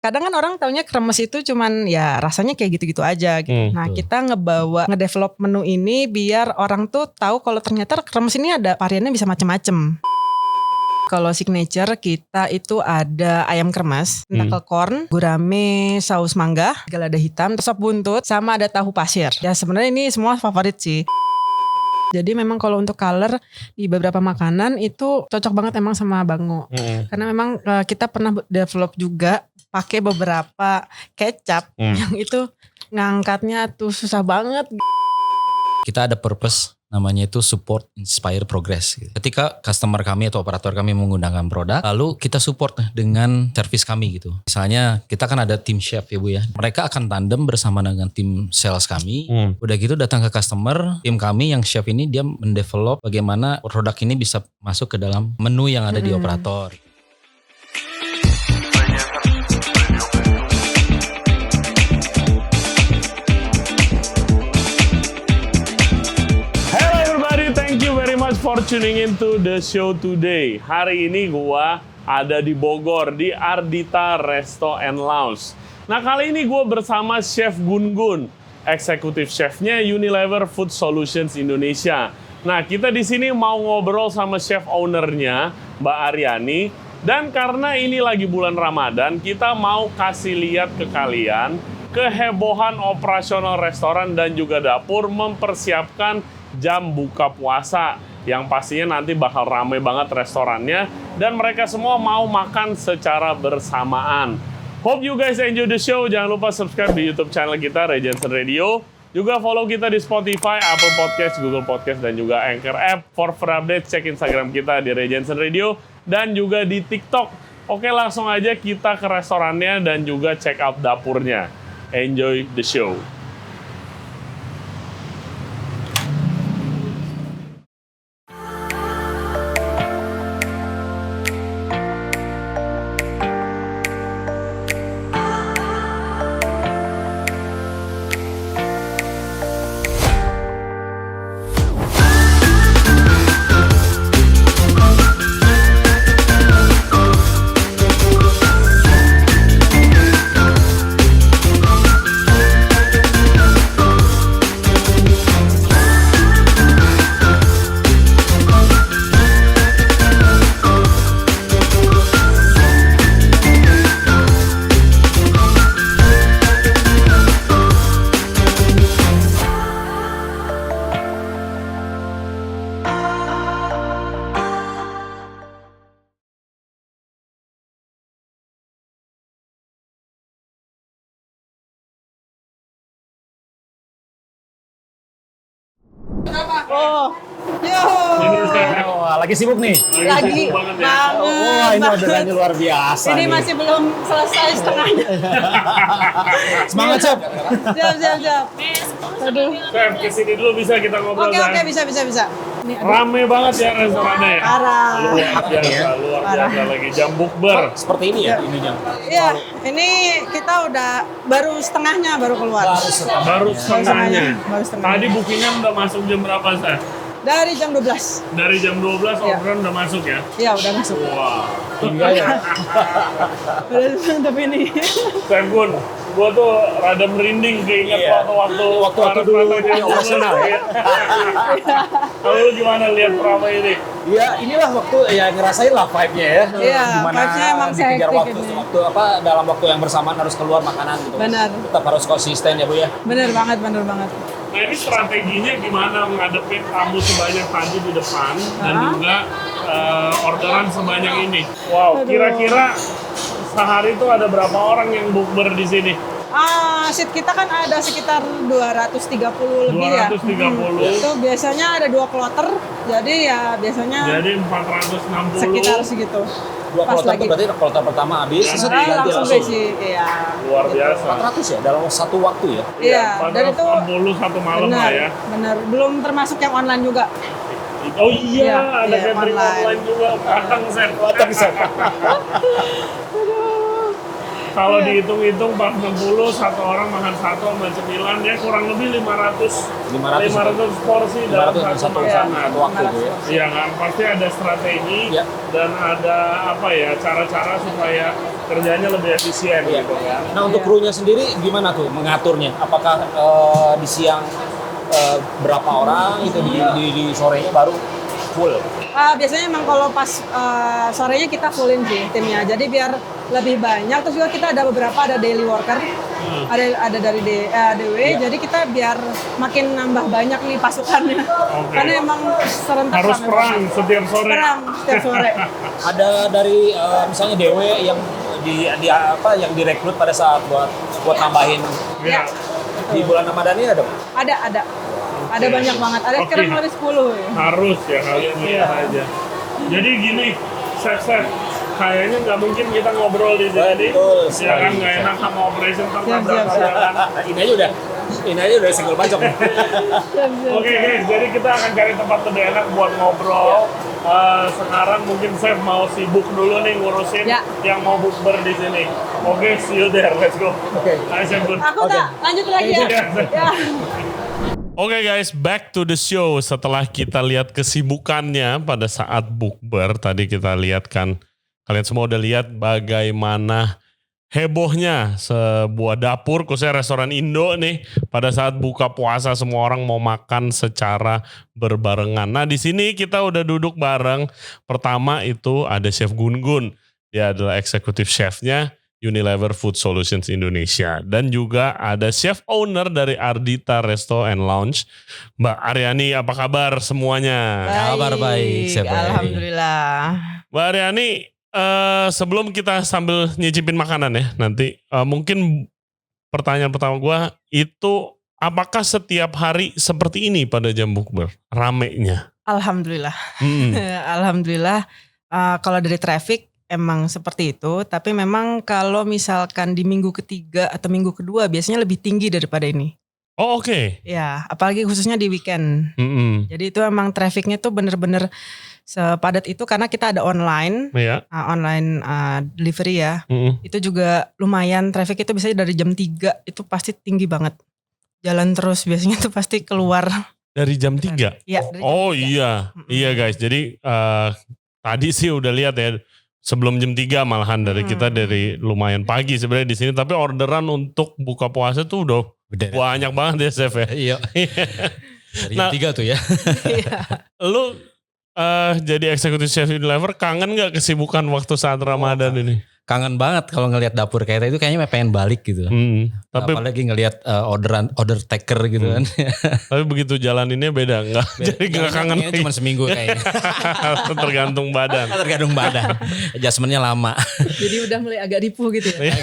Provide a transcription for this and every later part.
Kadang kan orang taunya kremes itu cuman ya rasanya kayak gitu-gitu aja gitu. Nah kita ngedevelop menu ini biar orang tuh tahu kalau ternyata kremes ini ada variannya bisa macem-macem. Kalau signature kita itu ada ayam kremes, knuckle corn, gurame saus mangga, lada hitam, sop buntut, sama ada tahu pasir. Ya sebenarnya ini semua favorit sih. Jadi memang kalau untuk color di beberapa makanan itu cocok banget emang sama Bango. Karena memang kita pernah develop juga pakai beberapa kecap yang itu ngangkatnya tuh susah banget. Kita ada purpose namanya itu support, inspire, progress. Ketika customer kami atau operator kami menggunakan produk, lalu kita support dengan service kami gitu. Misalnya kita kan ada tim chef ya Bu ya. Mereka akan tandem bersama dengan tim sales kami. Udah gitu datang ke customer, tim kami yang chef ini dia mendevelop bagaimana produk ini bisa masuk ke dalam menu yang ada di operator. For tuning into the show today. Hari ini gua ada di Bogor di Ardita Resto and Lounge. Nah kali ini gua bersama Chef Gun-Gun, eksekutif chefnya Unilever Food Solutions Indonesia. Nah kita di sini mau ngobrol sama chef ownernya Mbak Aryani. Dan karena ini lagi bulan Ramadan, kita mau kasih lihat ke kalian kehebohan operasional restoran dan juga dapur mempersiapkan jam buka puasa. Yang pastinya nanti bakal rame banget restorannya dan mereka semua mau makan secara bersamaan. Hope you guys enjoy the show. Jangan lupa subscribe di YouTube channel kita Regensen Radio. Juga follow kita di Spotify, Apple Podcast, Google Podcast dan juga Anchor App. For update cek Instagram kita di Regensen Radio dan juga di TikTok. Oke, langsung aja kita ke restorannya dan juga check out dapurnya. Enjoy the show. Lagi sibuk nih? Lagi banget. Wah ini orderannya luar biasa. Ini masih belum selesai setengahnya. Semangat Chef. Siap. Aduh. Chef, kesini dulu bisa kita ngobrol. Oke, bisa. Ini, rame banget ya restorannya ya? Parah. Luar biasa lagi. Jam bukber. Seperti ini ya ininya? Iya, ini kita udah baru setengahnya baru keluar. Baru setengahnya. Tadi bookingnya udah masuk jam berapa, Chef? Dari jam 12. Dari jam 12 orderan udah masuk ya? Iya, udah masuk. Wah. Enggak ya? Udah mantap ini. Chef Gun, gua tuh rada merinding keinget waktu dulu di operasional ya. Kalau lu gimana lihat Prama ini? Iya, inilah waktu ya ngerasain lah vibe-nya ya. Iya, gimana vibe-nya emang dikejar hektik waktu apa dalam waktu yang bersamaan harus keluar makanan gitu. Benar. Tetap harus konsisten ya Bu ya. Bener banget. Nah ini strateginya gimana menghadapin tamu sebanyak tadi di depan dan juga orderan sebanyak ini? Wow, kira-kira sehari itu ada berapa orang yang bukber di sini? Seat kita kan ada sekitar 230 lebih ya. 230. Itu biasanya ada 2 kloter, jadi ya biasanya Jadi 460. sekitar segitu. 2 kloter itu berarti kloter pertama habis, ganti langsung besi, iya. Luar biasa. 400 ya dalam satu waktu ya? Iya, dan itu 460 satu malam lah ya. Bener, belum termasuk yang online juga. Oh iya, ada iya, catering online juga. Patang set. Kalau dihitung-hitung 460, satu orang makan satu sama cemilan, ya kurang lebih 500 porsi dalam satu makanan. Waktu ya. Iya kan, pasti ada strategi dan ada apa ya cara-cara supaya kerjanya lebih efisien gitu kan. Nah untuk krunya sendiri gimana tuh mengaturnya? Apakah di siang berapa orang gitu di sorenya baru full? Biasanya emang kalau pas sorenya kita fullin sih timnya. Jadi biar lebih banyak. Terus juga kita ada beberapa ada daily worker, ada dari DW. Jadi kita biar makin nambah banyak nih pasukannya. Karena emang serentak Harus perang setiap sore. Perang setiap sore. Ada dari misalnya DW yang yang direkrut pada saat buat nambahin Ya. di bulan Ramadan ini ada? Ada. Ada banyak banget. Ada sekarang lebih 10 ya. Harus lihat aja. Jadi gini, chef, kayaknya nggak mungkin kita ngobrol di sini. Betul Ya kan sekali. nggak enak sama operation Siap. kan. Ini aja udah single bacok. Oke guys, jadi kita akan cari tempat lebih enak buat ngobrol. Sekarang mungkin chef mau sibuk dulu nih ngurusin Ya. yang mau bukber di sini. Oke, see you there. Let's go. Oke. Ayo chef Gun. Aku tak lanjut lagi ya. Ya. Oke guys, back to the show. Setelah kita lihat kesibukannya pada saat bukber, tadi kita lihat kan, kalian semua udah lihat bagaimana hebohnya sebuah dapur, khususnya restoran Indo nih, pada saat buka puasa semua orang mau makan secara berbarengan. Nah di sini kita udah duduk bareng. Pertama itu ada Chef Gun-Gun, dia adalah eksekutif chefnya Unilever Food Solutions Indonesia. Dan juga ada chef owner dari Ardita Resto and Lounge, Mbak Aryani. Apa kabar semuanya? Kabar baik, Chef baik. Alhamdulillah. Mbak Aryani, sebelum kita sambil nyicipin makanan ya nanti, mungkin pertanyaan pertama gue itu, apakah setiap hari seperti ini pada jam bukber? Ramenya? Alhamdulillah. Hmm. Alhamdulillah. Kalau dari traffic emang seperti itu, tapi memang kalau misalkan di minggu ketiga atau minggu kedua biasanya lebih tinggi daripada ini. Oh oke. Ya, apalagi khususnya di weekend. Hmm. Jadi itu emang trafficnya tuh bener-bener sepadat itu karena kita ada online, Ya. online delivery ya. Hmm. Itu juga lumayan, traffic itu biasanya dari jam 3 itu pasti tinggi banget. Jalan terus biasanya tuh pasti keluar. Dari jam 3? Ya, dari jam Oh 3. iya, iya guys. Jadi tadi sih udah lihat ya, sebelum jam 3 malahan dari kita dari lumayan pagi sebenarnya di sini. Tapi orderan untuk buka puasa tuh udah banyak banget ya chef ya. Iya. Dari Nah, jam 3 tuh ya. Iya. Lu jadi eksekutif chef Unilever, kangen gak kesibukan waktu saat Ramadan ini? Kangen banget kalau ngelihat dapur kayak itu, kayaknya pengen balik gitu. Tapi Apalagi ngelihat order taker gitu kan. tapi begitu jalaninnya beda enggak? Jadi gak kangen Kayaknya lagi. cuma seminggu kayaknya. Tergantung badan. Tergantung badan. Adjustmentnya lama. Jadi udah mulai agak ripuh gitu ya.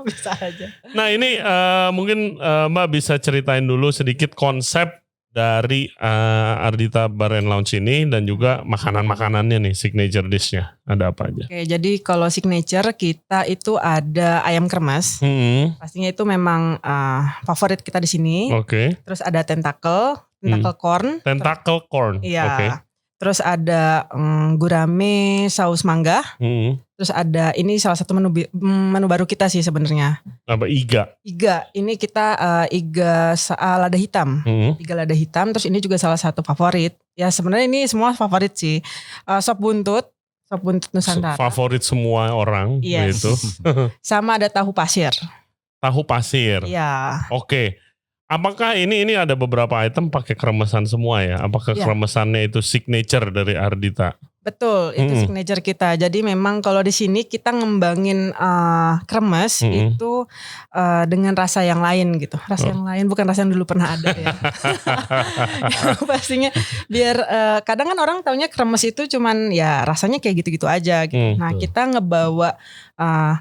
Bisa aja. Nah ini mungkin Mbak bisa ceritain dulu sedikit konsep dari Ardita Bar and Lounge ini dan juga makanan-makanannya nih, signature dish-nya. Ada apa aja? Oke, jadi kalau signature kita itu ada ayam kremes. Pastinya itu memang favorit kita di sini. Oke. Terus ada tentacle corn. Tentacle corn. Iya. Oke. Terus ada gurame saus mangga. Terus ada ini salah satu menu baru kita sih sebenarnya. Apa iga? Iga. Ini kita iga lada hitam. Iga lada hitam. Terus ini juga salah satu favorit. Ya sebenarnya ini semua favorit sih. Sop buntut Nusantara. Favorit semua orang. Yes. Gitu. Sama ada tahu pasir. Tahu pasir. Iya. Oke. Apakah ini ada beberapa item pakai kremesan semua ya? Apakah Ya. kremesannya itu signature dari Ardita? Betul, itu signature kita. Jadi memang kalau di sini kita ngembangin kremes itu dengan rasa yang lain gitu. Rasa yang lain, bukan rasa yang dulu pernah ada ya. Pastinya biar kadang kan orang taunya kremes itu cuman ya rasanya kayak gitu-gitu aja gitu. Nah kita ngebawa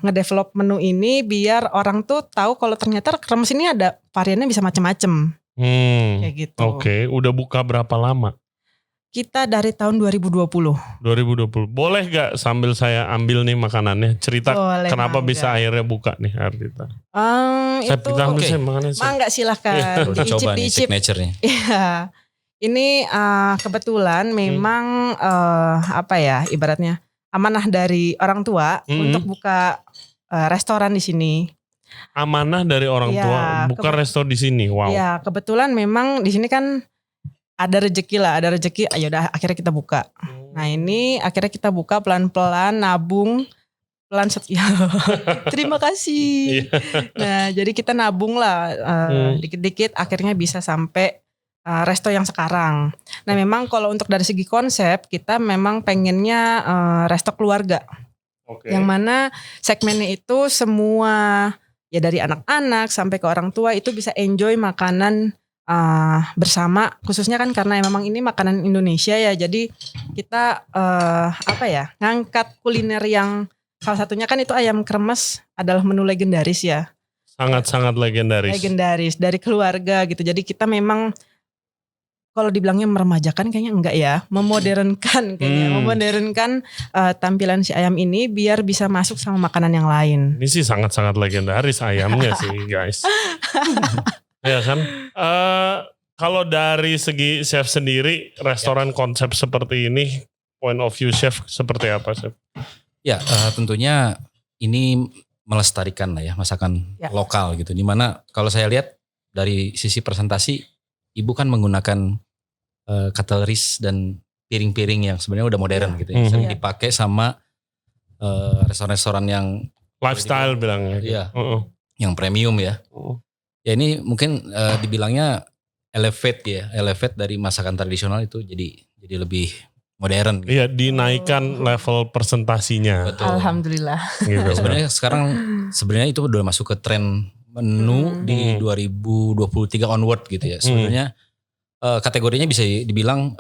ngedevelop menu ini biar orang tuh tahu kalau ternyata kremes ini ada variannya bisa macam-macam. Kayak gitu. Oke, udah buka berapa lama? Kita dari tahun 2020. 2020. Boleh gak sambil saya ambil nih makanannya? Cerita Boleh, kenapa mangga. bisa akhirnya buka nih Ardita. Itu Kita ambil Oke. saya makanannya. Chef. mangga silahkan Udah coba nih diicip-diicip. signature-nya. Iya. Ini kebetulan memang apa ya ibaratnya amanah dari orang tua untuk buka restoran di sini. Amanah dari orang Iya, tua buka resto di sini. Wow. Iya, kebetulan memang di sini kan ada rezeki lah, ada rezeki. Ayo udah akhirnya kita buka. Nah ini akhirnya kita buka pelan-pelan nabung pelan ya. Terima kasih. Nah, jadi kita nabung lah dikit-dikit akhirnya bisa sampai resto yang sekarang. Nah, memang kalau untuk dari segi konsep kita memang pengennya resto keluarga. Yang mana segmennya itu semua ya dari anak-anak sampai ke orang tua itu bisa enjoy makanan bersama, khususnya kan karena memang ini makanan Indonesia ya, jadi kita ngangkat kuliner yang salah satunya kan itu ayam kremes adalah menu legendaris ya, sangat legendaris dari keluarga gitu. Jadi kita memang kalau dibilangnya meremajakan kayaknya enggak ya, memodernkan tampilan si ayam ini biar bisa masuk sama makanan yang lain. Ini sih sangat legendaris ayamnya sih guys. Ya kan. Kalau dari segi chef sendiri, restoran konsep seperti ini, point of view chef seperti apa chef? Ya tentunya ini melestarikan lah ya masakan lokal gitu. Dimana kalau saya lihat dari sisi presentasi, Ibu kan menggunakan cutleries dan piring-piring yang sebenarnya udah modern gitu ya. Sering dipakai sama restoran-restoran yang lifestyle bilangnya. Iya. Yang premium ya. Ya ini mungkin dibilangnya elevate dari masakan tradisional itu jadi lebih modern. Gitu. Iya, dinaikkan level presentasinya. Betul. Alhamdulillah. Gitu. Sebenarnya sekarang itu udah masuk ke tren menu di 2023 onward gitu ya. Sebenarnya kategorinya bisa dibilang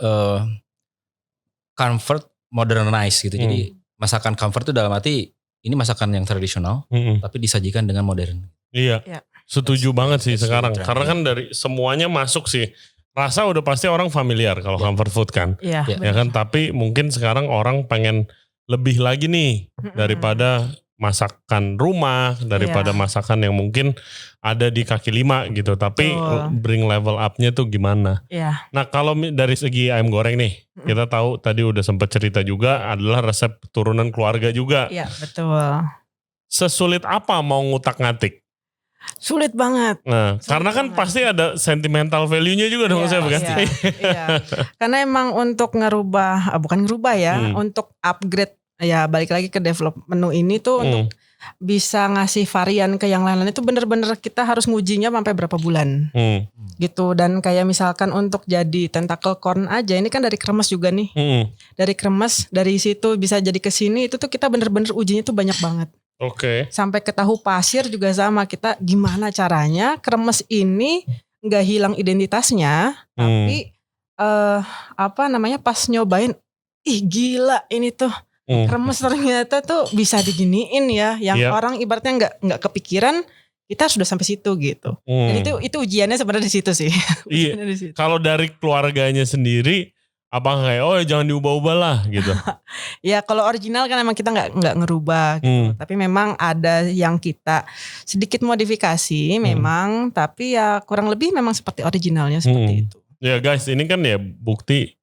comfort modernize gitu. Jadi masakan comfort itu dalam arti ini masakan yang tradisional tapi disajikan dengan modern. Iya. Setuju banget sih sekarang. Karena kan dari semuanya masuk sih. Rasa udah pasti orang familiar kalau comfort food kan. Iya. Ya kan, tapi mungkin sekarang orang pengen lebih lagi nih daripada masakan rumah, daripada masakan yang mungkin ada di kaki lima gitu. Tapi bring level up-nya tuh gimana. Iya. Nah kalau dari segi ayam goreng nih, kita tahu tadi udah sempat cerita juga adalah resep turunan keluarga juga. Iya, betul. Sesulit apa mau ngutak-ngatik? Sulit banget. Nah, karena kan pasti ada sentimental value-nya juga dong saya kan. Iya. Karena emang untuk bukan ngerubah ya, untuk upgrade ya balik lagi ke develop menu ini tuh untuk bisa ngasih varian ke yang lain-lain itu bener-bener kita harus ngujinya sampai berapa bulan gitu. Dan kayak misalkan untuk jadi tentacle corn aja ini kan dari kremes juga nih, dari kremes dari situ bisa jadi ke sini itu tuh kita bener-bener ujinya tuh banyak banget. Sampai ke tahu pasir juga sama, kita gimana caranya kremes ini nggak hilang identitasnya tapi pas nyobain gila ini tuh kremes ternyata tuh bisa diginiin ya, yang orang ibaratnya nggak kepikiran kita sudah sampai situ gitu. Jadi itu ujiannya sebenarnya di situ sih. Iya. Kalau dari keluarganya sendiri apa kayak jangan diubah-ubah lah gitu. Ya kalau original kan emang kita nggak ngerubah gitu. Tapi memang ada yang kita sedikit modifikasi memang, tapi ya kurang lebih memang seperti originalnya seperti itu. Ya guys, ini kan ya bukti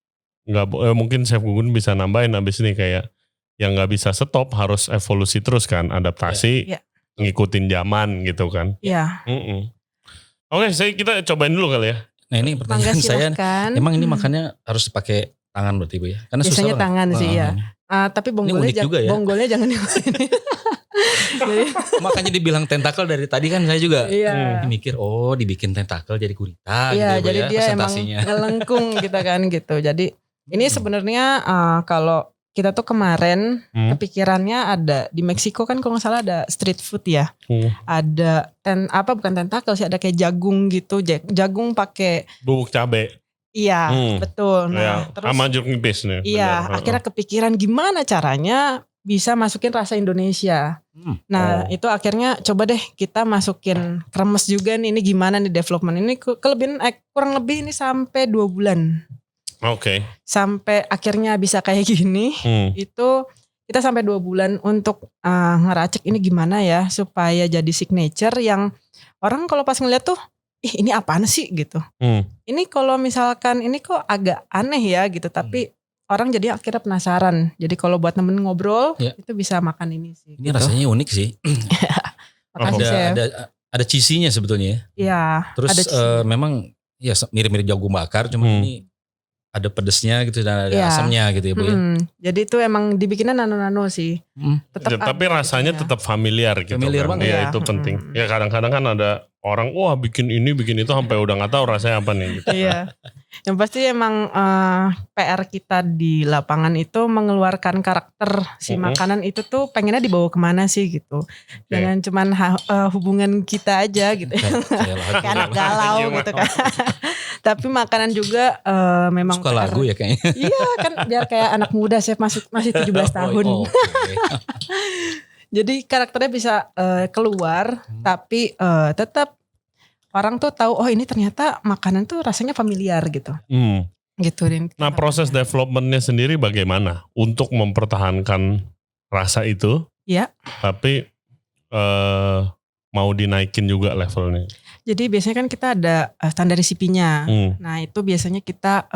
mungkin Chef Gugun bisa nambahin abis ini kayak yang nggak bisa stop, harus evolusi terus kan, adaptasi, ngikutin zaman gitu kan. Iya. Oke, kita cobain dulu kali ya. Nah ini pertanyaan saya, emang ini makannya harus pakai tangan berarti Bu ya? Karena biasanya susah tangan sih ya. Tapi bonggolnya jangan ini. Jadi, makanya dibilang tentakel dari tadi kan saya juga mikir dibikin tentakel jadi gurita gitu jadi ya, dia emang ngelengkung kita kan gitu. Jadi ini sebenarnya kalau kita tuh kemarin kepikirannya ada di Meksiko kan kalau nggak salah ada street food ya. Ada bukan tentakel sih, ada kayak jagung gitu, jagung pakai bubuk cabe. Iya, betul. Nah, terus sama jeruk nipis nih. Iya, akhirnya kepikiran gimana caranya bisa masukin rasa Indonesia. Nah, itu akhirnya coba deh kita masukin kremes juga nih. Ini gimana nih development ini kelebihan kurang lebih ini sampai 2 bulan. Sampai akhirnya bisa kayak gini. Itu kita sampai 2 bulan untuk ngeracik ini gimana ya supaya jadi signature yang orang kalau pas ngeliat tuh ini apaan sih gitu. Ini kalau misalkan ini kok agak aneh ya gitu, tapi orang jadi akhirnya penasaran. Jadi kalau buat temen ngobrol itu bisa makan ini sih. Ini gitu. Rasanya unik sih. Ada cheesy-nya sebetulnya. Iya. Terus memang ya mirip-mirip jagung bakar, cuma ini ada pedesnya gitu dan ada Iya. asamnya gitu ya Bu ya. Jadi itu emang dibikinnya nano-nano sih. Ya, tapi rasanya gitu ya. tetap familiar gitu Familiar kan. banget. Iya, Iya. itu penting. Ya kadang-kadang kan ada orang wah bikin ini bikin itu sampai udah nggak tahu rasanya apa nih gitu. Iya. Yang pasti emang PR kita di lapangan itu mengeluarkan karakter si makanan itu tuh pengennya dibawa kemana sih gitu. Jangan cuman hubungan kita aja gitu. Kayak anak galau gitu kan. Tapi makanan juga memang Suka lagu ya kayaknya. Iya kan biar kayak anak muda sih masih 17 tahun. Oh, oke. Jadi karakternya bisa keluar tapi tetap orang tuh tahu oh ini ternyata makanan tuh rasanya familiar gitu. Gitu Rin. Nah proses developmentnya sendiri bagaimana untuk mempertahankan rasa itu? Iya. Tapi mau dinaikin juga levelnya. Jadi biasanya kan kita ada standar resipinya. Nah itu biasanya kita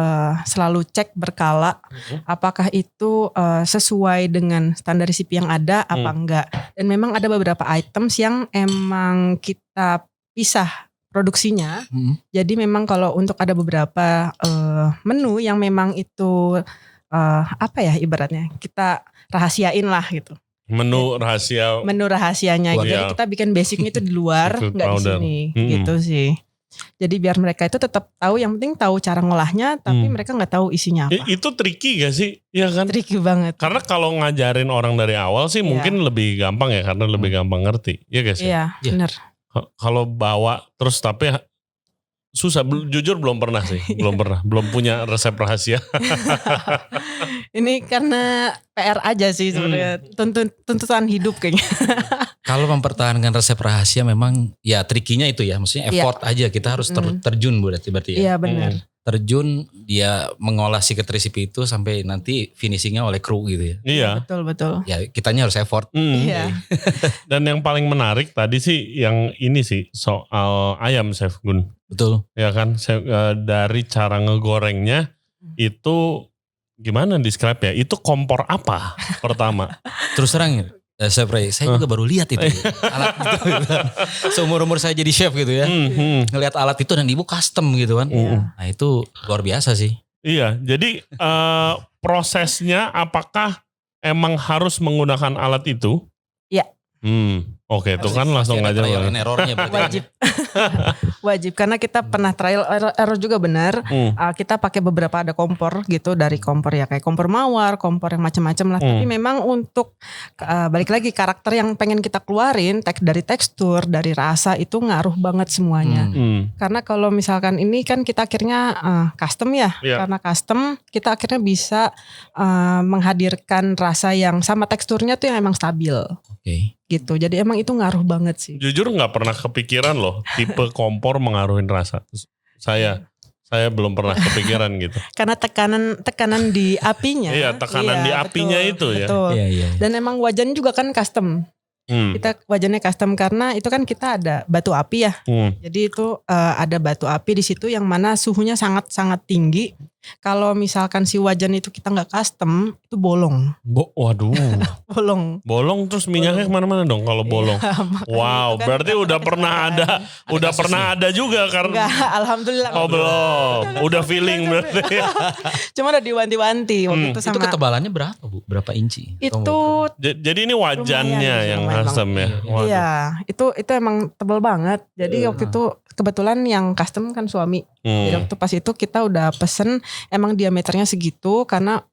selalu cek berkala apakah itu sesuai dengan standar resipi yang ada apa enggak. Dan memang ada beberapa items yang emang kita pisah produksinya. Jadi memang kalau untuk ada beberapa menu yang memang itu apa ya ibaratnya kita rahasiain lah gitu. Menu rahasia. Menu rahasianya gitu. Jadi kita bikin basicnya itu di luar, nggak di sini, gitu sih. Jadi biar mereka itu tetap tahu, yang penting tahu cara ngolahnya, tapi mereka nggak tahu isinya apa. Itu tricky gak sih? Iya kan? Tricky banget. Karena kalau ngajarin orang dari awal sih mungkin lebih gampang ya, karena lebih gampang ngerti. Iya gak sih? Iya, benar. Kalau bawa terus tapi susah, jujur belum pernah sih, belum punya resep rahasia. Ini karena PR aja sih sebenarnya, tuntutan hidup kayaknya. Kalau mempertahankan resep rahasia memang ya trikinya itu ya, maksudnya effort aja kita harus terjun berarti ya. Iya benar. Terjun dia mengolah secret recipe itu sampai nanti finishingnya oleh kru gitu ya. Iya. Betul. Ya kitanya harus effort. Iya. Dan yang paling menarik tadi sih yang ini sih soal ayam Chef Gun. Betul. Ya kan dari cara ngegorengnya itu gimana describe ya? Itu kompor apa pertama? Terus terang Chef Ray, saya juga baru lihat itu alat gitu. Seumur-umur saya jadi chef gitu ya. Ngelihat alat itu dan ibu custom gitu kan. Nah itu luar biasa sih. Iya, jadi prosesnya apakah emang harus menggunakan alat itu? Iya. Oke, itu kan langsung aja. Errornya Wajib. Wajib karena kita pernah trial error juga benar. Kita pakai beberapa ada kompor gitu, dari kompor ya kayak kompor mawar, kompor yang macam-macam lah. Tapi memang untuk balik lagi karakter yang pengen kita keluarin dari tekstur, dari rasa itu ngaruh banget semuanya. Karena kalau misalkan ini kan kita akhirnya custom ya. Karena custom kita akhirnya bisa menghadirkan rasa yang sama teksturnya tuh yang emang stabil. Oke. Gitu. Jadi emang itu ngaruh banget sih. Jujur nggak pernah kepikiran loh tipe kompor mengaruhin rasa. Saya belum pernah kepikiran gitu. Karena tekanan di apinya. Iya, tekanan di apinya itu ya. Betul. Iya. Dan emang wajan juga kan custom. Kita wajannya custom karena itu kan kita ada batu api ya. Jadi itu ada batu api di situ yang mana suhunya sangat-sangat tinggi. Kalau misalkan si wajan itu kita nggak custom, itu bolong. Waduh. Bolong Terus minyaknya kemana-mana dong kalau bolong. Wow, kan berarti udah pernah ada, ada juga karena. Enggak, alhamdulillah. Oh belum, udah feeling berarti. Cuma udah diwanti-wanti waktu itu sama. Itu ketebalannya berapa Bu? Berapa inci? Itu Jadi ini wajannya yang lumayan custom ya. Waduh. iya, itu emang tebal banget. Jadi waktu itu kebetulan yang custom kan suami. Jadi waktu pas itu kita udah pesen emang diameternya segitu karena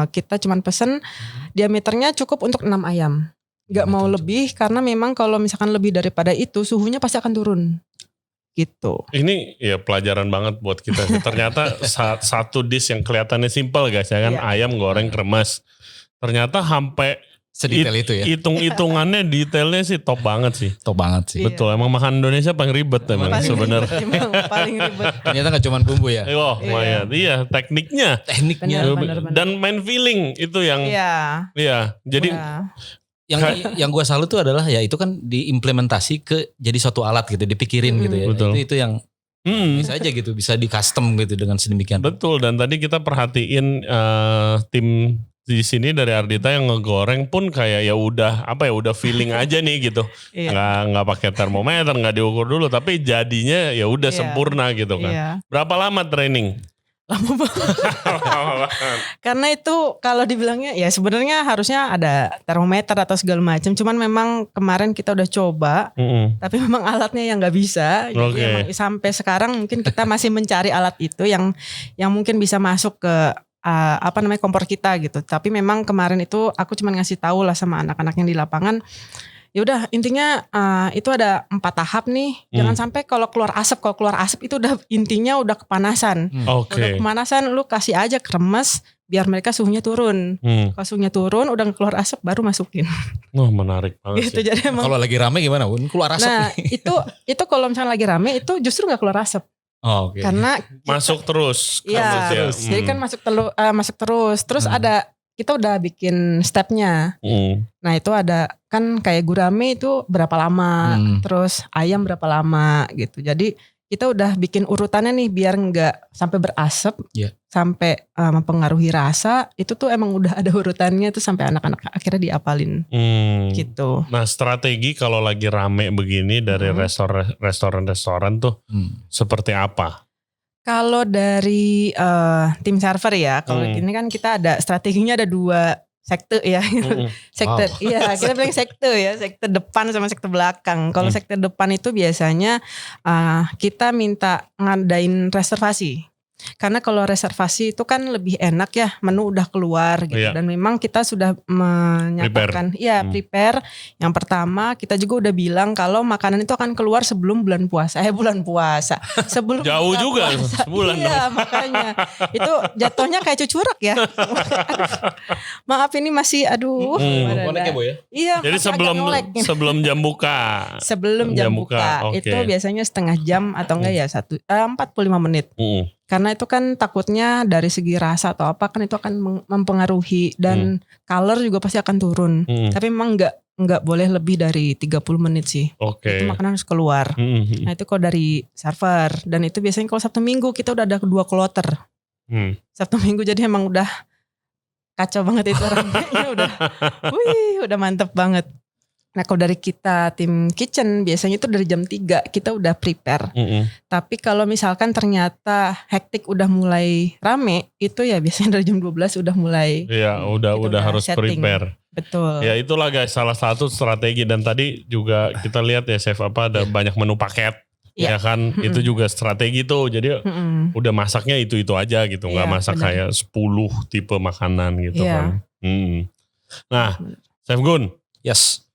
kita cuman pesen diameternya cukup untuk 6 ayam. Gak mau lebih karena memang kalau misalkan lebih daripada itu suhunya pasti akan turun. Gitu. Ini ya pelajaran banget buat kita. Ternyata satu dish yang kelihatannya simple guys ya kan, ayam goreng kremes. Ternyata sampai Sedetail itu ya. Hitung-hitungannya detailnya sih top banget sih. Top banget sih. Betul, emang makan Indonesia paling ribet emang sebenarnya. Paling ribet. Ternyata gak cuma bumbu ya. Iya, tekniknya. Benar. Dan main feeling itu yang. Iya. Jadi yang gue salut tuh adalah ya itu kan diimplementasi ke jadi suatu alat gitu, dipikirin gitu ya. Betul. Itu yang bisa aja gitu, bisa di custom gitu dengan sedemikian. Betul, dan tadi kita perhatiin tim di sini dari Ardita yang ngegoreng pun kayak ya udah feeling aja nih gitu. Nggak pakai termometer, nggak diukur dulu, tapi jadinya ya udah sempurna gitu kan. Berapa lama training? Lama banget. Karena itu kalau dibilangnya ya sebenarnya harusnya ada termometer atau segala macam. Cuman memang kemarin kita udah coba, tapi memang alatnya yang nggak bisa. Jadi emang sampai sekarang mungkin kita masih mencari alat itu yang mungkin bisa masuk ke kompor kita gitu. Tapi memang kemarin itu aku cuma ngasih tahu lah sama anak-anak yang di lapangan. Ya udah intinya itu ada 4 tahap nih. Jangan sampai kalau keluar asap itu udah intinya udah kepanasan. Udah kepanasan lu kasih aja kremes biar mereka suhunya turun. Kalau suhunya turun udah keluar asap baru masukin. Wah, menarik banget gitu, sih. jadi emang, kalau lagi rame gimana Bun? Keluar asap nah nih. itu kalau misalnya lagi rame itu justru gak keluar asap. Karena masuk terus. Iya, jadi kan masuk terus. Terus ada, kita udah bikin stepnya. Nah itu ada kan kayak gurame itu berapa lama, terus ayam berapa lama gitu. Jadi kita udah bikin urutannya nih biar nggak sampai berasap, sampai mempengaruhi rasa. Itu tuh emang udah ada urutannya tuh sampai anak-anak akhirnya diapalin gitu. Nah strategi kalau lagi rame begini dari restoran-restoran tuh seperti apa? Kalau dari tim server ya, kalau ini kan kita ada strateginya ada 2 sekte ya. Sekte, iya kita bilang sekte ya, sekte depan sama sekte belakang. Kalau sekte depan itu biasanya kita minta ngadain reservasi. Karena kalau reservasi itu kan lebih enak ya, menu udah keluar gitu. Dan memang kita sudah menyatakan prepare. Yang pertama kita juga udah bilang kalau makanan itu akan keluar sebelum bulan puasa. Sebelum jauh juga puasa. Sebulan iya, dong. Makanya itu jatuhnya kayak cucurak ya. Maaf ini masih Konek ya Bu ya? Iya. Jadi sebelum jam buka. Sebelum jam buka. Itu biasanya setengah jam atau enggak ya 45 menit. Karena itu kan takutnya dari segi rasa atau apa kan itu akan mempengaruhi dan color juga pasti akan turun. Tapi memang nggak boleh lebih dari 30 menit sih. Itu makanan harus keluar. Nah itu kalau dari server, dan itu biasanya kalau Sabtu Minggu kita udah ada 2 kloter. Sabtu Minggu jadi emang udah kacau banget itu ramenya udah mantep banget. Nah kalau dari kita tim kitchen biasanya itu dari jam 3 kita udah prepare. Tapi kalau misalkan ternyata hektik udah mulai rame, itu ya biasanya dari jam 12 udah mulai. Iya udah harus setting. Prepare. Betul. Ya itulah guys salah satu strategi, dan tadi juga kita lihat ya chef ada banyak menu paket. Ya kan itu juga strategi tuh, jadi udah masaknya itu aja gitu, nggak masak kayak 10 tipe makanan gitu kan. Nah Chef Gun. Yes.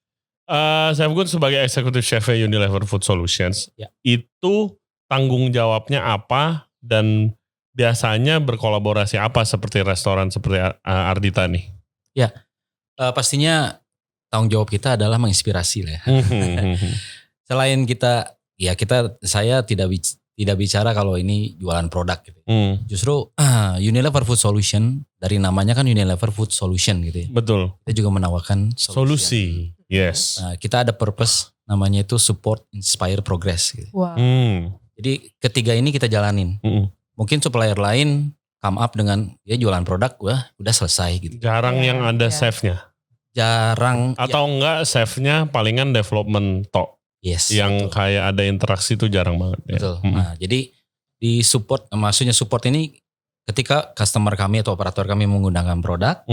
Chef Gun sebagai Executive Chef Unilever Food Solutions, itu tanggung jawabnya apa dan biasanya berkolaborasi apa seperti restoran seperti Ardita nih? Ya, pastinya tanggung jawab kita adalah menginspirasi lah. Selain saya tidak bicara kalau ini jualan produk gitu. Justru Unilever Food Solution, dari namanya kan Unilever Food Solution gitu ya. Betul. Kita juga menawarkan solusi. Yes. Nah, kita ada purpose namanya itu support, inspire, progress gitu. Wow. Jadi ketiga ini kita jalanin. Mungkin supplier lain come up dengan jualan produk udah selesai gitu. Jarang yang ada chefnya. Jarang. Atau enggak chefnya palingan development tok. Yes. Yang betul. Kayak ada interaksi itu jarang banget. Betul. Ya. Nah, jadi di support, maksudnya support ini ketika customer kami atau operator kami menggunakan produk,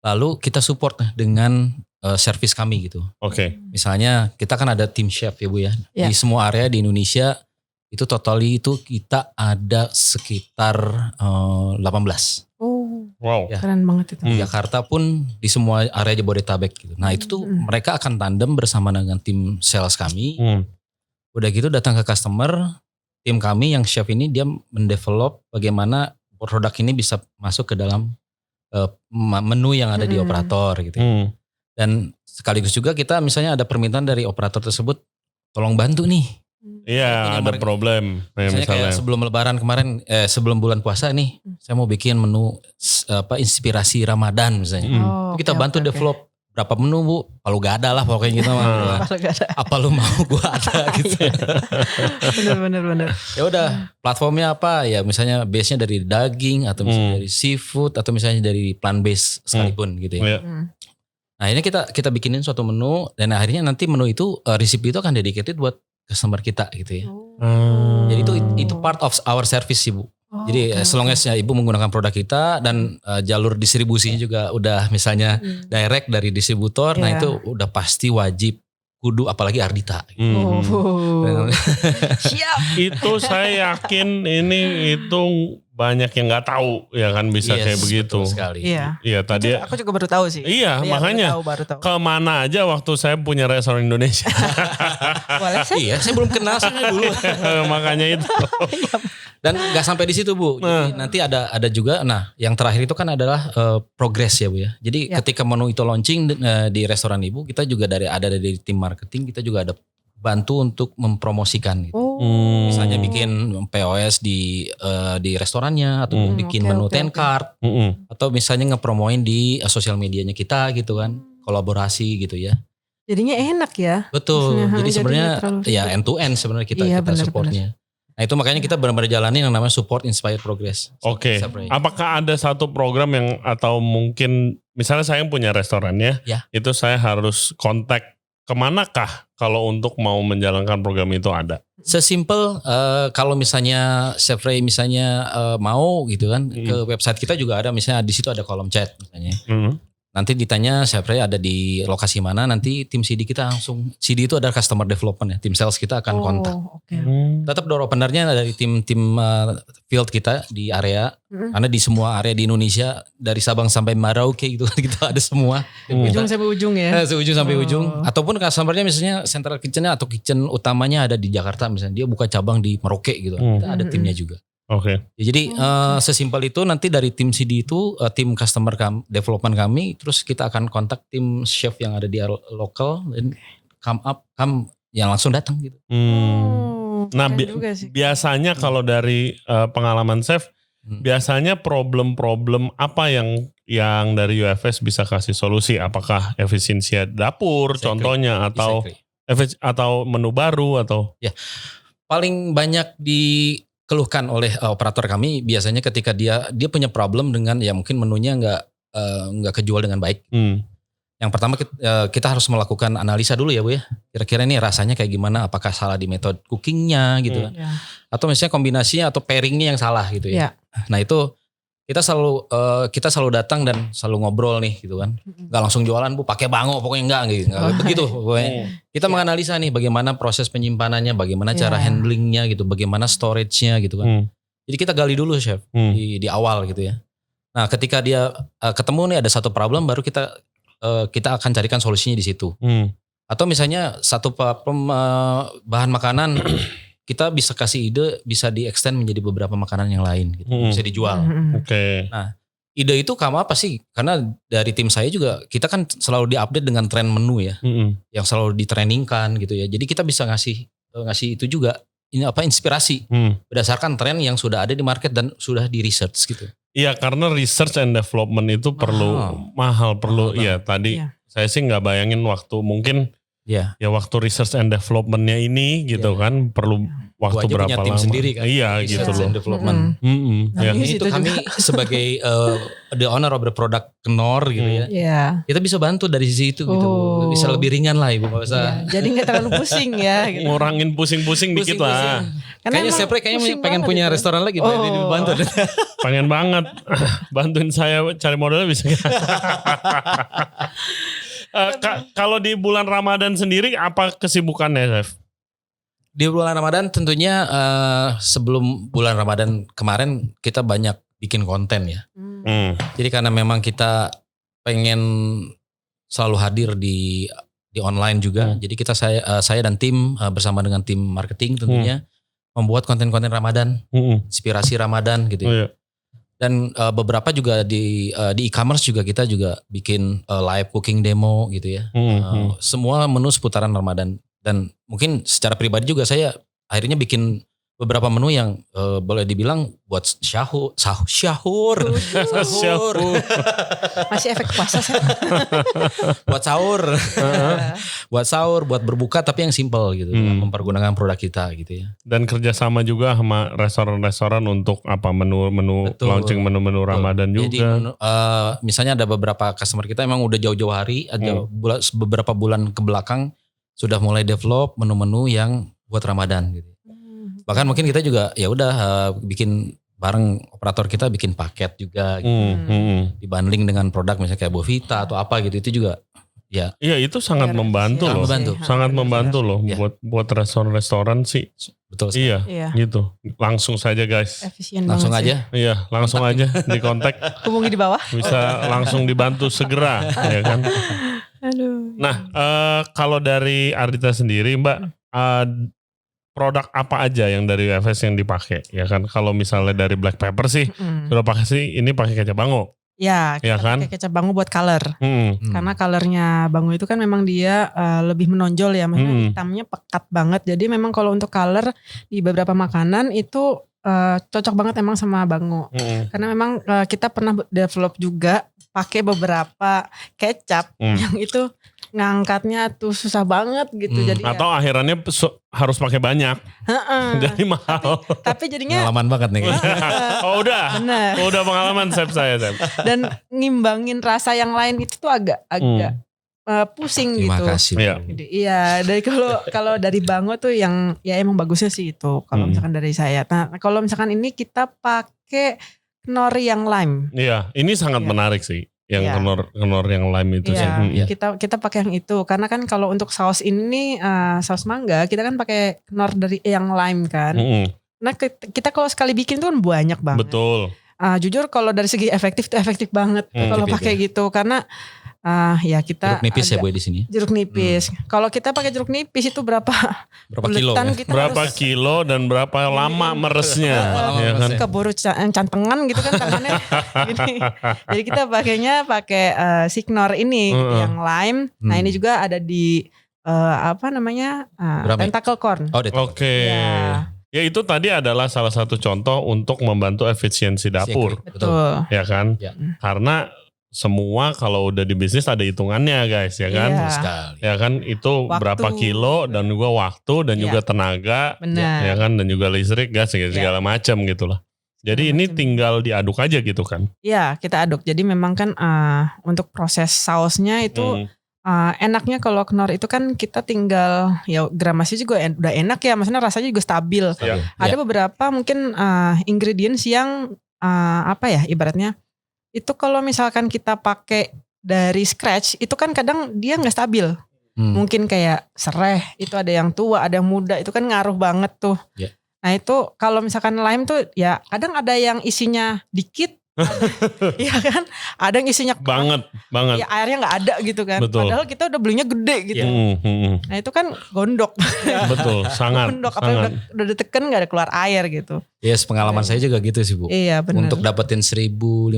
lalu kita support dengan service kami gitu. Oke. Misalnya kita kan ada tim chef ya Bu ya. Di semua area di Indonesia itu totally itu kita ada sekitar 18. Wow. Ya. Keren banget itu. Jakarta pun di semua area Jabodetabek gitu. Nah itu tuh mereka akan tandem bersama dengan tim sales kami. Udah gitu datang ke customer, tim kami yang chef ini dia mendevelop bagaimana produk ini bisa masuk ke dalam menu yang ada di operator gitu. Dan sekaligus juga kita misalnya ada permintaan dari operator tersebut, tolong bantu nih. Iya ada problem. Misalnya kayak sebelum lebaran kemarin, sebelum bulan puasa nih, saya mau bikin menu inspirasi Ramadan misalnya. Kita bantu develop berapa menu Bu, kalau gak ada lah pokoknya gitu. Apa lu mau gua ada gitu. Bener. Ya udah platformnya apa ya, misalnya base-nya dari daging atau misalnya dari seafood atau misalnya dari plant based sekalipun gitu ya. Nah ini kita bikinin suatu menu dan akhirnya nanti menu itu recipe itu akan dedicated buat customer kita gitu ya. Jadi itu part of our service sih Bu. Jadi as long as ibu menggunakan produk kita dan jalur distribusinya juga udah misalnya direct dari distributor, nah itu udah pasti wajib kudu apalagi Ardita. Siap. Itu saya yakin itu banyak yang nggak tahu ya kan bisa kayak begitu. Betul sekali. Iya tadi. Aku juga baru tahu sih. Iya makanya baru tahu. kemana aja waktu saya punya restoran Indonesia. Boleh sih? Iya, saya belum kenal saya dulu. Makanya itu. Dan nggak sampai di situ Bu. Jadi nanti ada juga. Nah, yang terakhir itu kan adalah progress ya Bu ya. Jadi ketika menu itu launching di restoran Ibu, kita juga ada dari tim marketing, kita juga ada bantu untuk mempromosikan gitu. Misalnya bikin POS di restorannya atau bikin menu 10 card atau misalnya ngepromoin di sosial medianya kita gitu kan, kolaborasi gitu ya. Jadinya enak ya. Betul. Jadi sebenarnya ya end to end sebenarnya kita supportnya. Nah itu makanya kita benar-benar jalanin yang namanya support inspire progress. Oke. Apakah ada satu program yang atau mungkin misalnya saya punya restorannya, itu saya harus kontak kemanakah kalau untuk mau menjalankan program itu ada? Sesimpel kalau misalnya Chef Ray misalnya mau gitu kan ke website kita juga ada misalnya di situ ada kolom chat misalnya. Nanti ditanya Chef Ray ada di lokasi mana, nanti tim CD kita langsung, CD itu adalah customer development ya, tim sales kita akan kontak. Tetap door openernya dari tim field kita di area, karena di semua area di Indonesia dari Sabang sampai Merauke gitu kita ada semua. Ujung sampai ujung ya. Ujung sampai ujung. Ataupun customernya misalnya central kitchennya atau kitchen utamanya ada di Jakarta misalnya, dia buka cabang di Merauke gitu, kita ada timnya juga. Oke. Ya, jadi sesimpel itu nanti dari tim CD itu tim customer development kami, terus kita akan kontak tim chef yang ada di lokal dan come yang langsung datang gitu. Nah biasanya kalau dari pengalaman chef, biasanya problem-problem apa yang dari UFS bisa kasih solusi? Apakah efisiensi dapur contohnya atau menu baru atau? Ya paling banyak dikeluhkan oleh operator kami biasanya ketika dia punya problem dengan ya mungkin menunya nggak kejual dengan baik. Yang pertama kita harus melakukan analisa dulu ya Bu ya. Kira-kira ini rasanya kayak gimana? Apakah salah di metode cookingnya gitu kan? Atau misalnya kombinasinya atau pairingnya yang salah gitu ya. Nah itu kita selalu datang dan selalu ngobrol nih gitu kan. Gak langsung jualan Bu pakai bango pokoknya enggak gitu. Nggak begitu pokoknya. Kita menganalisa nih bagaimana proses penyimpanannya, bagaimana cara handlingnya gitu, bagaimana storage-nya gitu kan. Jadi kita gali dulu Chef di awal gitu ya. Nah ketika dia ketemu nih ada satu problem baru kita akan carikan solusinya di situ. Atau misalnya satu bahan makanan kita bisa kasih ide bisa di-extend menjadi beberapa makanan yang lain gitu. Bisa dijual. Nah, ide itu kamu apa sih? Karena dari tim saya juga kita kan selalu diupdate dengan tren menu ya. Yang selalu ditrainingkan gitu ya. Jadi kita bisa ngasih itu juga inspirasi berdasarkan tren yang sudah ada di market dan sudah di research gitu. Iya karena research and development itu perlu mahal ya tadi saya sih nggak bayangin waktu mungkin ya waktu research and developmentnya ini gitu kan perlu waktu berapa punya tim lama? Sendiri kan. Iya research gitu loh. And development. Ya. Itu kami sebagai the owner of the product Knorr gitu ya. Kita bisa bantu dari sisi itu gitu. Bisa lebih ringan lah Ibu nggak usah. Jadi nggak terlalu pusing ya. Gitu. Ngurangin pusing-pusing dikit lah. Kayaknya Chef Ray pengen punya restoran lagi dibantu. Pengen banget. Bantuin saya cari modalnya bisa. Kalau di bulan Ramadan sendiri apa kesibukannya Chef? Di bulan Ramadan tentunya sebelum bulan Ramadan kemarin kita banyak bikin konten ya. Jadi karena memang kita pengen selalu hadir di online juga. Jadi saya dan tim bersama dengan tim marketing tentunya membuat konten-konten Ramadan, inspirasi Ramadan gitu ya. Dan beberapa juga di e-commerce juga kita juga bikin live cooking demo gitu ya. Semua menu seputaran Ramadan. Dan mungkin secara pribadi juga saya akhirnya bikin beberapa menu yang boleh dibilang buat syahur. Masih efek puasa sih. Buat sahur, buat berbuka tapi yang simple gitu. Mempergunakan produk kita gitu ya. Dan kerjasama juga sama restoran-restoran untuk menu launching menu-menu Ramadan juga. Jadi misalnya ada beberapa customer kita emang udah jauh-jauh hari, beberapa bulan ke belakang sudah mulai develop menu-menu yang buat Ramadan gitu. Bahkan mungkin kita juga ya udah bikin bareng operator kita bikin paket juga gitu. Dibundling dengan produk misalnya kayak Bovita atau apa gitu, itu juga ya. Iya, itu sangat membantu loh. Sangat membantu loh buat restoran sih. Betul sekali. Iya, gitu. Langsung saja guys. Efisien Langsung banget aja. sih. Iya, langsung aja di kontak. Hubungi di bawah. Bisa langsung dibantu segera, ya kan. Aduh. Nah, kalau dari Ardita sendiri, Mbak, produk apa aja yang dari UFS yang dipakai? Ya kan, kalau misalnya dari black pepper sih, sudah pakai sih, ini pakai kecap bango. Ya, kita kan? pakai kecap bango buat color. Karena colornya bango itu kan memang dia lebih menonjol ya, maksudnya hitamnya pekat banget. Jadi memang kalau untuk color di beberapa makanan itu cocok banget emang sama bango. Karena memang kita pernah develop juga pakai beberapa kecap yang itu ngangkatnya tuh susah banget gitu. Jadi atau akhirannya harus pakai banyak. Jadi mahal. Tapi jadinya pengalaman banget nih. Oh udah. Bener. Udah pengalaman chef saya. Dan ngimbangin rasa yang lain itu tuh agak pusing Terima gitu. kasih. Iya, dari kalau dari bango tuh yang ya emang bagusnya sih itu. Kalau misalkan dari saya. Nah, kalau misalkan ini kita pakai nori yang lime. Iya, ini sangat menarik sih. Yang kenor yang lime itu sih. Kita pakai yang itu karena kan kalau untuk saus ini saus mangga kita kan pakai kenor dari yang lime kan. Nah kita kalau sekali bikin tuh kan banyak banget. Betul. Jujur kalau dari segi efektif tuh efektif banget kalau pakai gitu karena ya kita jeruk nipis ya Bu di sini. Jeruk nipis. Kalau kita pakai jeruk nipis itu berapa kilo? Berapa kilo dan berapa lama meresnya? Ya kan? Keburu cantengan gitu kan tangannya. Gini. Jadi kita pakai Signor ini yang lime. Nah ini juga ada di tentacle corn. Oke. Ya itu tadi adalah salah satu contoh untuk membantu efisiensi dapur. Betul. Ya kan? Karena semua kalau udah di bisnis ada hitungannya guys, ya kan? Ya kan itu waktu, berapa kilo dan juga waktu dan juga tenaga, ya kan, dan juga listrik, gas segala macam gitu lah. Jadi ini tinggal diaduk aja gitu kan? Iya, kita aduk. Jadi memang kan untuk proses sausnya itu enaknya kalau kenor itu kan kita tinggal ya gramasi juga udah enak ya, maksudnya rasanya juga stabil. Ada beberapa mungkin ingredients yang ibaratnya itu kalau misalkan kita pakai dari scratch itu kan kadang dia nggak stabil. Mungkin kayak serai itu ada yang tua, ada yang muda, itu kan ngaruh banget tuh. Nah itu kalau misalkan lime tuh ya kadang ada yang isinya dikit. Iya kan, ada yang isinya banget. Ya airnya nggak ada gitu kan. Betul. Padahal kita udah belinya gede gitu. Nah itu kan gondok. Betul, sangat. Gondok, apalagi udah diteken nggak ada keluar air gitu. Yes, pengalaman saya juga gitu sih Bu. Iya benar. Untuk dapetin 1.500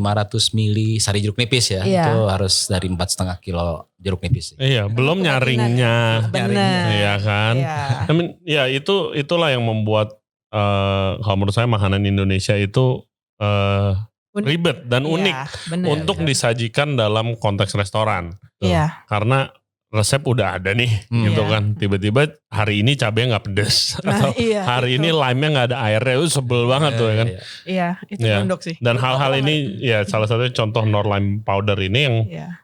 mili sari jeruk nipis ya, itu harus dari 4,5 kilo jeruk nipis. Iya, belum nyaringnya. Benar. Iya kan. Ya itulah yang membuat kalau menurut saya makanan Indonesia itu ribet dan unik untuk disajikan dalam konteks restoran. Karena resep udah ada nih gitu kan. Tiba-tiba hari ini cabenya gak pedes. Atau hari ini lime-nya gak ada airnya. Itu sebel banget tuh ya kan. Iya itu gondok sih. Dan hal-hal ini ya salah satunya contoh nor lime powder ini yang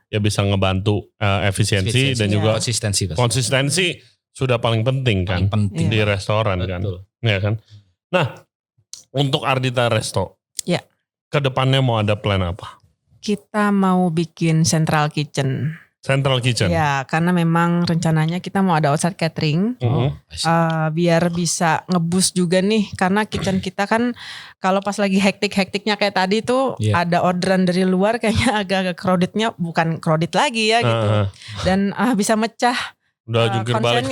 ya bisa ngebantu efisiensi dan juga konsistensi sudah paling penting kan. Di restoran kan. Ya kan. Nah untuk Ardita Resto. Kedepannya mau ada plan apa? Kita mau bikin central kitchen. Central kitchen? Ya, karena memang rencananya kita mau ada outside catering. Biar bisa ngeboost juga nih. Karena kitchen kita kan kalau pas lagi hektik-hektiknya kayak tadi tuh ada orderan dari luar kayaknya agak-agak crowdednya. Bukan crowded lagi ya gitu. Dan bisa mecah. Udah jungkir balik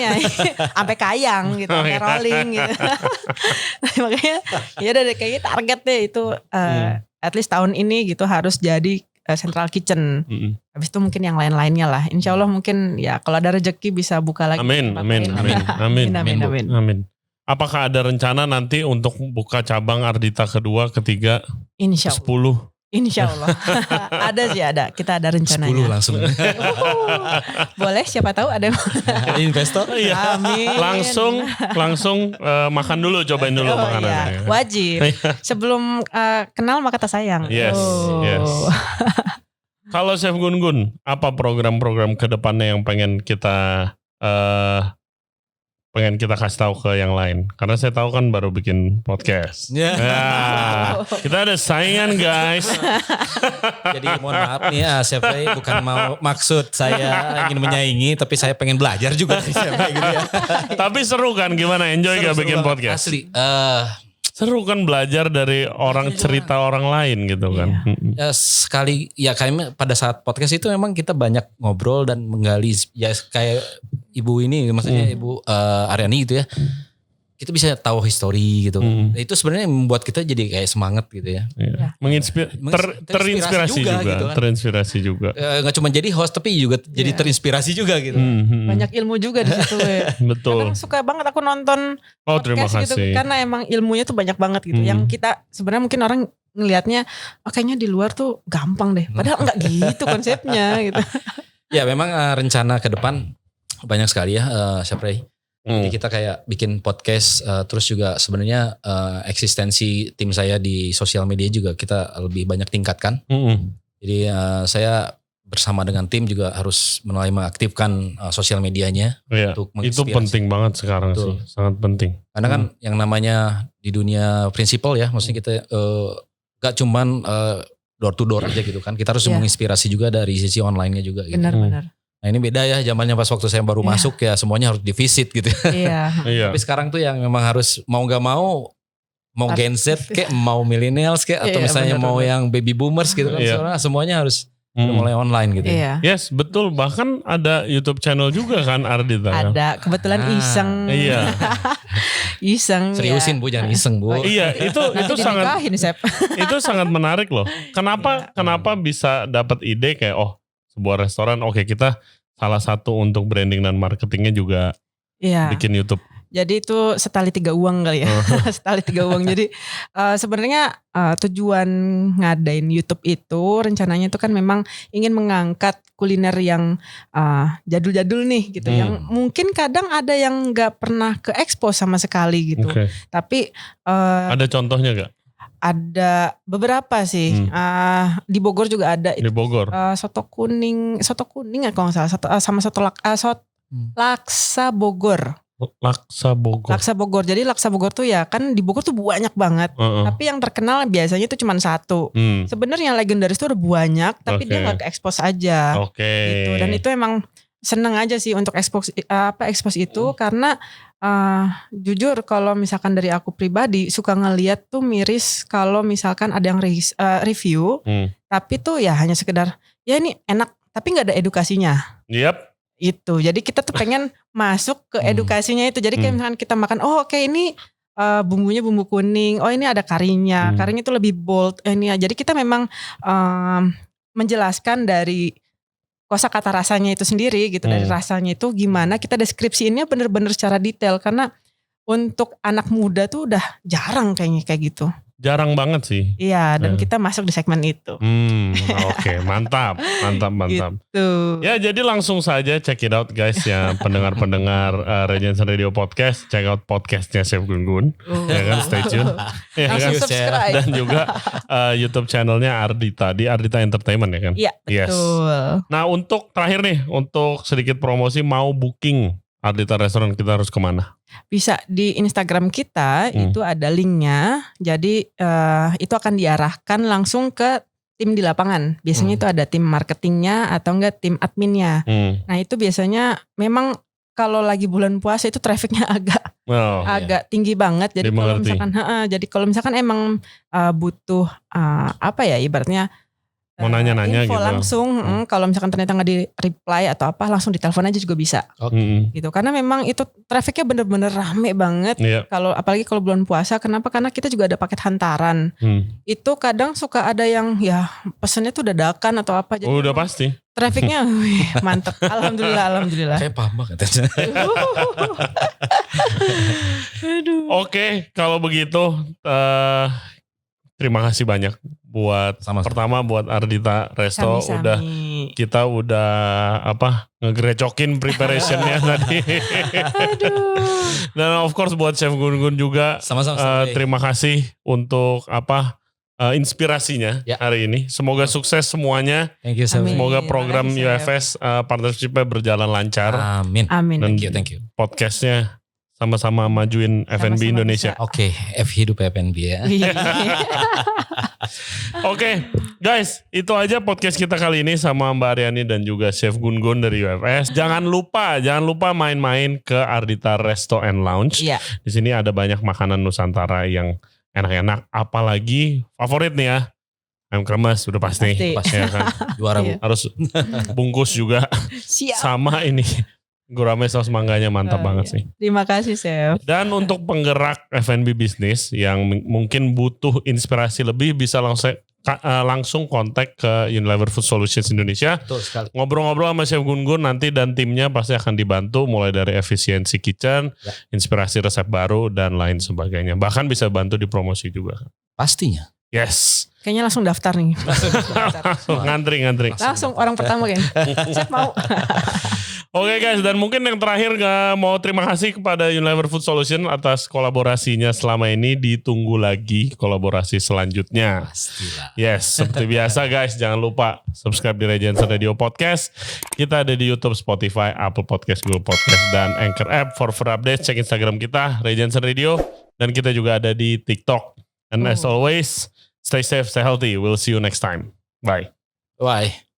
sampai kayang gitu, sampai rolling gitu. Nah, makanya ya udah kayaknya target deh itu at least tahun ini gitu harus jadi central kitchen. Habis itu mungkin yang lain-lainnya lah. Insya Allah mungkin ya kalau ada rezeki bisa buka lagi. Amin. Apakah ada rencana nanti untuk buka cabang Ardita kedua, ketiga, Insya Allah. 10? Insya Allah. Ada. Kita ada rencananya. 10 langsung. Boleh, siapa tahu ada investor. Amin. Langsung makan dulu, cobain dulu makanannya. Wajib. Sebelum kenal maka tak sayang. Yes. Kalau Chef Gun-Gun, apa program-program ke depannya yang pengen kita pengen kita kasih tahu ke yang lain? Karena saya tahu kan baru bikin podcast. Ya. Nah, kita ada saingan guys. Jadi mohon maaf nih ya Chef Ray, bukan mau maksud saya ingin menyaingi, tapi saya pengen belajar juga dari Chef Ray gitu ya. Tapi seru kan, gimana? Enjoy gak bikin Seru-seru podcast? Asli. Seru kan belajar dari orang cerita orang lain gitu kan. Ya sekali ya kayaknya pada saat podcast itu memang kita banyak ngobrol dan menggali ya kayak ibu ini maksudnya ibu Aryani gitu ya. Kita bisa tahu histori gitu. Itu sebenarnya membuat kita jadi kayak semangat gitu ya. Iya. Terinspirasi juga. gitu kan. Terinspirasi juga. Nggak cuma jadi host tapi juga jadi terinspirasi juga gitu. Banyak ilmu juga di situ. Betul. Kadang suka banget aku nonton Oh, terima podcast gitu kasih. karena emang ilmunya tuh banyak banget gitu. Yang kita sebenarnya mungkin orang ngelihatnya kayaknya di luar tuh gampang deh. Padahal enggak gitu konsepnya gitu. Ya memang rencana ke depan banyak sekali ya Chef Ray. Jadi kita kayak bikin podcast terus juga sebenarnya eksistensi tim saya di sosial media juga kita lebih banyak tingkatkan. Jadi saya bersama dengan tim juga harus mulai mengaktifkan sosial medianya Iya, untuk itu menginspirasi. penting banget sekarang Betul. sih, sangat penting. Karena kan yang namanya di dunia prinsipal ya, maksudnya kita gak cuman door to door aja gitu kan. Kita harus Iya. menginspirasi juga dari sisi online-nya juga gitu. Benar-benar. Nah ini beda ya zamannya pas waktu saya baru masuk ya semuanya harus divisit gitu. Iya. Iya. Tapi sekarang tuh yang memang harus mau gak mau Gen Z kayak mau millennials kayak atau Iya, misalnya benar, mau benar. yang baby boomers gitu kan Iya. semuanya harus udah mulai online gitu. Iya. Yes, betul. Bahkan ada YouTube channel juga kan Ardita. Kan? Ada kebetulan iseng. Iya. Iseng. Seriusin Bu, jangan iseng Bu. Iya, itu Nanti sangat dinikahin, Sep. itu sangat menarik loh. Kenapa bisa dapat ide kayak sebuah restoran oke kita salah satu untuk branding dan marketingnya juga Iya. bikin YouTube. Jadi itu setali tiga uang kali ya. Setali tiga uang. Jadi sebenarnya tujuan ngadain YouTube itu rencananya itu kan memang ingin mengangkat kuliner yang jadul-jadul nih gitu. Yang mungkin kadang ada yang gak pernah ke expose sama sekali gitu. Oke. Tapi Ada contohnya gak? ada beberapa sih. Di Bogor juga ada. Di Bogor. Soto kuning ya kalau nggak salah. Sama soto laksa Bogor. Laksa Bogor. Laksa Bogor. Jadi laksa Bogor tuh ya kan di Bogor tuh banyak banget. Tapi yang terkenal biasanya itu cuma satu. Sebenarnya yang legendaris tuh ada banyak, tapi dia nggak ke-expose aja. Oke. Gitu. Dan itu emang seneng aja sih untuk expose itu karena jujur kalau misalkan dari aku pribadi suka ngeliat tuh miris kalau misalkan ada yang review, tapi tuh ya hanya sekedar ya ini enak, tapi nggak ada edukasinya. Yap. Itu jadi kita tuh pengen masuk ke edukasinya itu. Jadi kayak misalkan kita makan oke ini bumbunya bumbu kuning, ini ada karinya itu lebih bold ini ya. Jadi kita memang menjelaskan dari kosakata rasanya itu sendiri gitu, dari rasanya itu gimana kita deskripsiinnya bener-bener secara detail karena untuk anak muda tuh udah jarang kayaknya kayak gitu. Jarang banget sih. Iya, dan kita masuk di segmen itu. Oke, mantap. Gitu. Ya, jadi langsung saja check it out guys ya, pendengar-pendengar Regency Radio Podcast, check out podcastnya Chef Gun-Gun, ya kan, stay tune. Ya kan? Langsung subscribe. Dan juga YouTube channelnya Ardita di Ardita Entertainment ya kan. Iya, betul. Nah untuk terakhir nih, untuk sedikit promosi mau booking Ardita Restoran kita harus kemana? Bisa di Instagram kita itu ada linknya. Jadi itu akan diarahkan langsung ke tim di lapangan. Biasanya itu ada tim marketingnya atau enggak tim adminnya. Nah itu biasanya memang kalau lagi bulan puasa itu trafficnya agak tinggi banget. Jadi kalau misalkan emang butuh ibaratnya mau nanya-nanya info gitu langsung, kalau misalkan ternyata nggak di reply atau apa langsung ditelepon aja juga bisa. Gitu karena memang itu trafficnya bener-bener rame banget. Kalau apalagi kalau bulan puasa, kenapa? Karena kita juga ada paket hantaran. Itu kadang suka ada yang ya pesennya tuh dadakan atau apa. Jadi udah pasti. Trafficnya mantep. Alhamdulillah. Kayak paham katanya. Oke, kalau begitu terima kasih banyak buat pertama buat Ardita Resto. Kita udah ngegrecokin preparationnya tadi. Dan of course buat Chef Gun-Gun juga Sama-sama. terima kasih untuk inspirasinya hari ini. Semoga sukses semuanya. Thank you, Chef. Semoga program UFS partnershipnya berjalan lancar. Amin. Amin. Dan Thank you. podcastnya sama-sama majuin F&B Sama-sama Indonesia. Oke, F hidup FNB ya. Oke, guys, itu aja podcast kita kali ini sama Mbak Aryani dan juga Chef Gun-Gun dari UFS. Jangan lupa main-main ke Ardita Resto and Lounge. Iya. Di sini ada banyak makanan Nusantara yang enak-enak, apalagi favorit nih ya. Ayam kremes udah pasti. Ya kan? Juara Bu. Iya. Harus bungkus juga Siap. sama ini. Gurame saus mangganya mantap banget sih. Terima kasih, Chef. Dan untuk penggerak F&B bisnis yang mungkin butuh inspirasi lebih bisa langsung kontak ke Unilever Food Solutions Indonesia. Betul sekali. Ngobrol-ngobrol sama Chef Gun-Gun nanti dan timnya pasti akan dibantu mulai dari efisiensi kitchen, inspirasi resep baru dan lain sebagainya. Bahkan bisa bantu dipromosi juga. Pastinya. Yes. Kayaknya langsung daftar nih. Ngantri. Langsung orang pertama kan. Chef mau. Oke guys, dan mungkin yang terakhir mau terima kasih kepada Unilever Food Solution atas kolaborasinya selama ini. Ditunggu lagi kolaborasi selanjutnya. Pastilah. Yes, seperti biasa guys, jangan lupa subscribe di Regency Radio Podcast. Kita ada di YouTube, Spotify, Apple Podcast, Google Podcast, dan Anchor App. For updates, cek Instagram kita, Regency Radio. Dan kita juga ada di TikTok. And as always, stay safe, stay healthy. We'll see you next time. Bye. Bye.